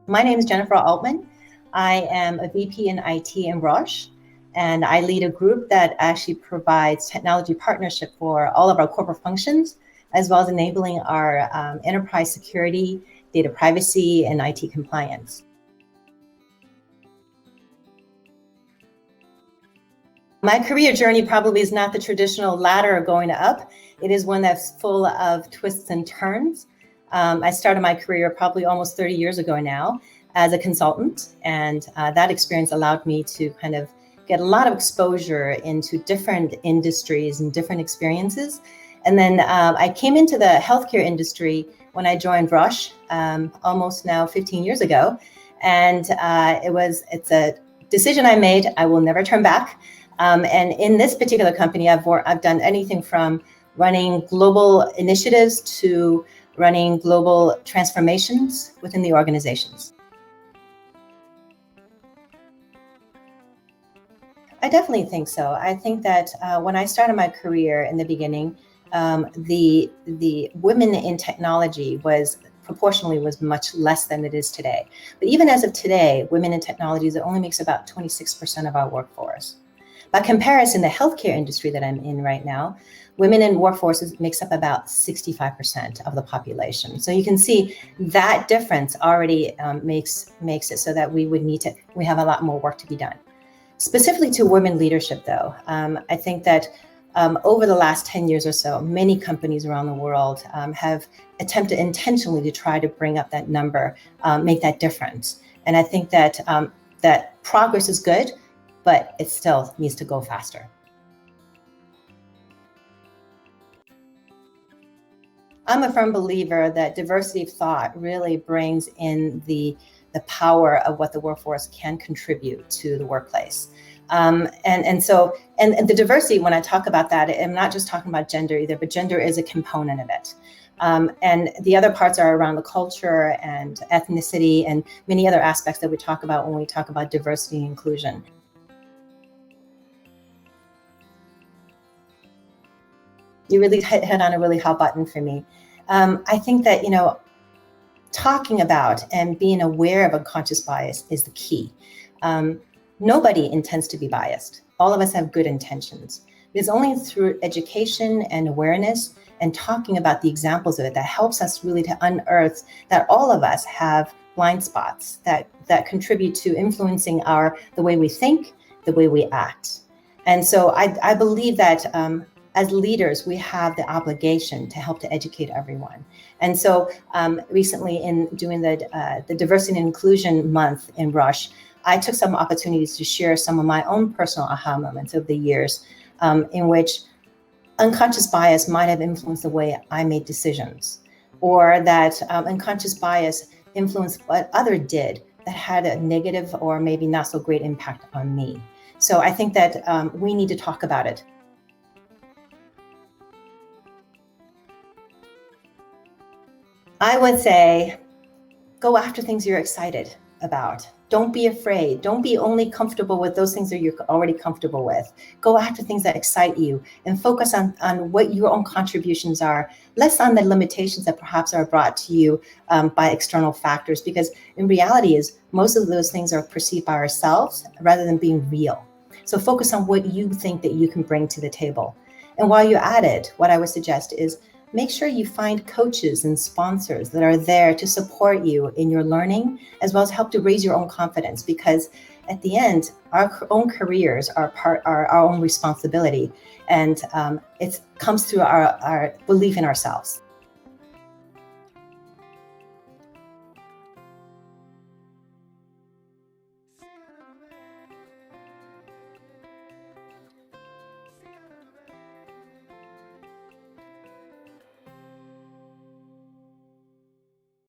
My name is Jennifer Altman. I am a VP in IT in Roche, and I lead a group that actually provides technology partnership for all of our corporate functions, as well as enabling our enterprise security, data privacy, and IT compliance. My career journey probably is not the traditional ladder going up. It is one that's full of twists and turns. I started my career probably almost 30 years ago now as a consultant, and that experience allowed me to kind of get a lot of exposure into different industries and different experiences. And then I came into the healthcare industry when I joined Roche almost now 15 years ago. And it's a decision I made. I will never turn back. And in this particular company, I've done anything from running global initiatives to running global transformations within the organizations. I definitely think so. I think that when I started my career in the beginning, the women in technology was much less than it is today. But even as of today, women in technologies, it only makes about 26% of our workforce. By comparison, the healthcare industry that I'm in right now, women in workforces makes up about 65% of the population. So you can see that difference already makes it so that we have a lot more work to be done. Specifically to women leadership, though, I think that over the last 10 years or so, many companies around the world have attempted intentionally to try to bring up that number, make that difference. And I think that that progress is good, but it still needs to go faster. I'm a firm believer that diversity of thought really brings in the power of what the workforce can contribute to the workplace. And the diversity, when I talk about that, I'm not just talking about gender either, but gender is a component of it. And the other parts are around the culture and ethnicity and many other aspects that we talk about when we talk about diversity and inclusion. You really hit on a really hot button for me. I think that, talking about and being aware of unconscious bias is the key. Nobody intends to be biased. All of us have good intentions. It's only through education and awareness and talking about the examples of it that helps us really to unearth that all of us have blind spots that contribute to influencing the way we think, the way we act. And so I believe that as leaders, we have the obligation to help to educate everyone. And so recently in doing the Diversity and Inclusion Month in Roche, I took some opportunities to share some of my own personal aha moments over the years in which unconscious bias might have influenced the way I made decisions, or that unconscious bias influenced what others did that had a negative or maybe not so great impact on me. So I think that we need to talk about it. I would say, go after things you're excited about. Don't be afraid. Don't be only comfortable with those things that you're already comfortable with. Go after things that excite you and focus on what your own contributions are, less on the limitations that perhaps are brought to you by external factors, because in reality is most of those things are perceived by ourselves rather than being real. So focus on what you think that you can bring to the table. And while you're at it, what I would suggest is make sure you find coaches and sponsors that are there to support you in your learning, as well as help to raise your own confidence, because at the end, our own careers are our own responsibility. And it comes through our belief in ourselves.